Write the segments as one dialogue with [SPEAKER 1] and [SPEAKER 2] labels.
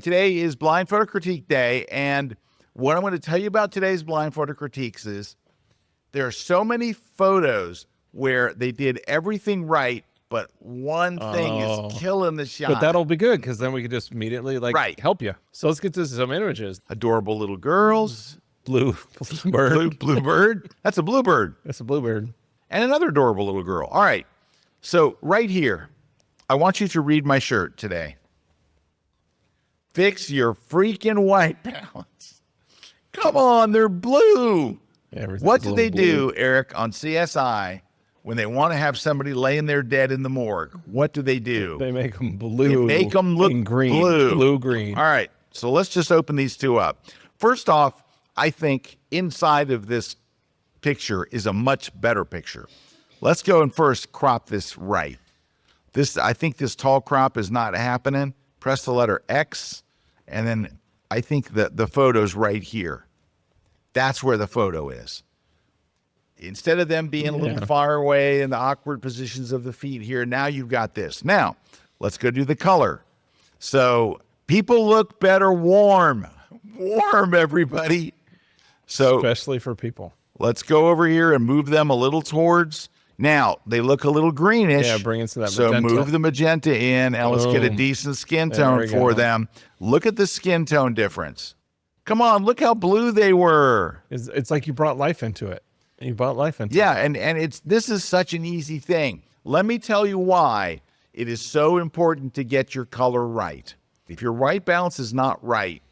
[SPEAKER 1] Today is Blind Photo Critique Day, and what I'm going to tell you about today's Blind Photo Critiques is there are so many photos where they did everything right, but one thing is killing the shot.
[SPEAKER 2] But that'll be good, because then we can just immediately help you. So let's get to some images.
[SPEAKER 1] Adorable little girls.
[SPEAKER 2] Blue bird.
[SPEAKER 1] Blue bird. That's a bluebird.
[SPEAKER 2] That's a bluebird.
[SPEAKER 1] And another adorable little girl. All right. So right here, I want you to read my shirt today. Fix your freaking white balance. Come on, they're blue. What do they do, Eric, on CSI when they want to have somebody laying there dead in the morgue? What do they do?
[SPEAKER 2] They make them blue.
[SPEAKER 1] They make them look
[SPEAKER 2] green.
[SPEAKER 1] Blue.
[SPEAKER 2] Blue-green.
[SPEAKER 1] All right. So let's just open these two up. First off, I think inside of this picture is a much better picture. Let's go and first crop this right. I think this tall crop is not happening. Press the letter X, and then I think that the photo's right here. That's where the photo is. Instead of them being a little far away in the awkward positions of the feet here, now you've got this. Now, let's go do the color. So people look better warm. Warm, everybody. So
[SPEAKER 2] especially for people.
[SPEAKER 1] Let's go over here and move them a little towards. Now, they look a little greenish.
[SPEAKER 2] Yeah, bring it to that
[SPEAKER 1] magenta. So move the magenta in, and let's get a decent skin tone for them. Look at the skin tone difference. Come on, look how blue they were.
[SPEAKER 2] It's like you brought life into it. You brought life into it.
[SPEAKER 1] Yeah, and this is such an easy thing. Let me tell you why it is so important to get your color right. If your white balance is not right,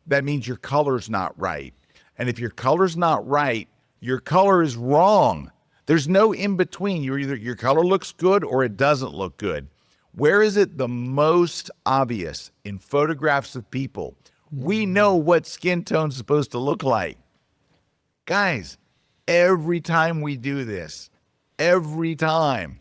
[SPEAKER 1] that means your color's not right. And if your color's not right, your color is wrong. There's no in between. Your color looks good or it doesn't look good. Where is it the most obvious? In photographs of people. We know what skin tone's supposed to look like. Guys, every time we do this, every time,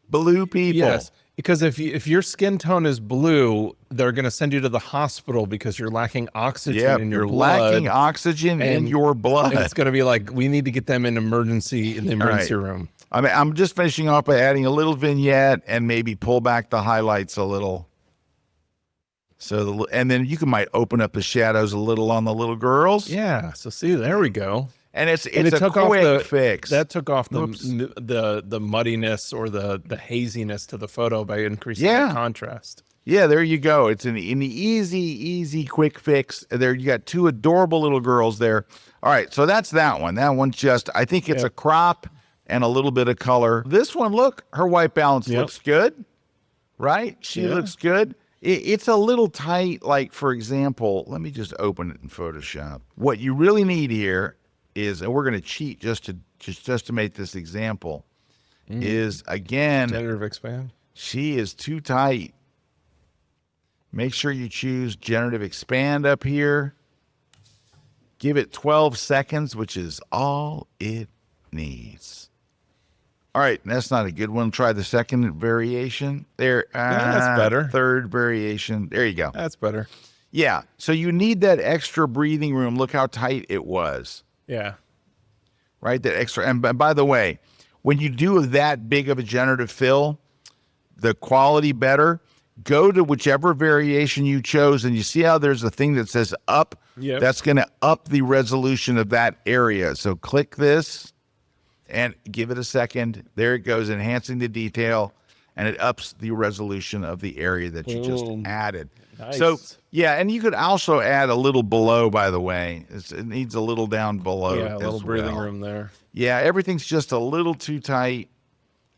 [SPEAKER 1] blue people.
[SPEAKER 2] Yes, because if your skin tone is blue, they're going to send you to the hospital because you're lacking oxygen in your blood.
[SPEAKER 1] You're lacking oxygen in your blood.
[SPEAKER 2] And it's going to be like, we need to get them in the emergency room.
[SPEAKER 1] I mean, I'm just finishing off by adding a little vignette and maybe pull back the highlights a little. So, and then you might open up the shadows a little on the little girls.
[SPEAKER 2] Yeah. So see, there we go.
[SPEAKER 1] And it's a quick fix.
[SPEAKER 2] That took off the muddiness or the haziness to the photo by increasing the contrast.
[SPEAKER 1] Yeah, there you go. It's an easy, quick fix. There, you got two adorable little girls there. All right, so that's that one. That one's just, I think it's a crop and a little bit of color. This one, look, her white balance looks good, right? She looks good. It's a little tight. Like, for example, let me just open it in Photoshop. What you really need here is, and we're going to cheat just to make this example, is again,
[SPEAKER 2] generative expand.
[SPEAKER 1] She is too tight. Make sure you choose generative expand up here. Give it 12 seconds, which is all it needs. All right, that's not a good one. Try the second variation. There,
[SPEAKER 2] that's better.
[SPEAKER 1] Third variation. There you go.
[SPEAKER 2] That's better.
[SPEAKER 1] Yeah, so you need that extra breathing room. Look how tight it was.
[SPEAKER 2] Yeah.
[SPEAKER 1] Right, that extra. And by the way, when you do that big of a generative fill, the quality better, go to whichever variation you chose, and you see how there's a thing that says up?
[SPEAKER 2] Yep.
[SPEAKER 1] That's going to up the resolution of that area. So click this and give it a second. There it goes, enhancing the detail, and it ups the resolution of the area that you just added.
[SPEAKER 2] Nice.
[SPEAKER 1] So, yeah, and you could also add a little below, by the way. It needs a little down below.
[SPEAKER 2] Yeah, a little breathing room there.
[SPEAKER 1] Yeah, everything's just a little too tight.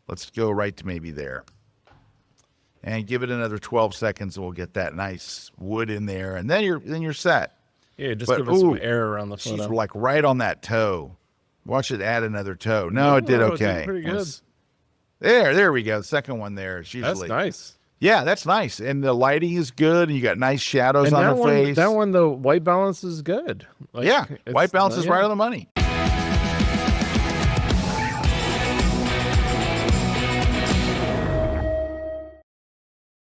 [SPEAKER 1] Let's go right to maybe there. And give it another 12 seconds, and we'll get that nice wood in there, and then you're set.
[SPEAKER 2] Yeah, just give it some air around the photo.
[SPEAKER 1] She's like right on that toe. Watch it add another toe. No, it did okay.
[SPEAKER 2] It did pretty good.
[SPEAKER 1] There we go. The second one there.
[SPEAKER 2] That's nice.
[SPEAKER 1] Yeah, that's nice. And the lighting is good, and you got nice shadows on her face.
[SPEAKER 2] That one, the white balance is good.
[SPEAKER 1] White balance is right on the money.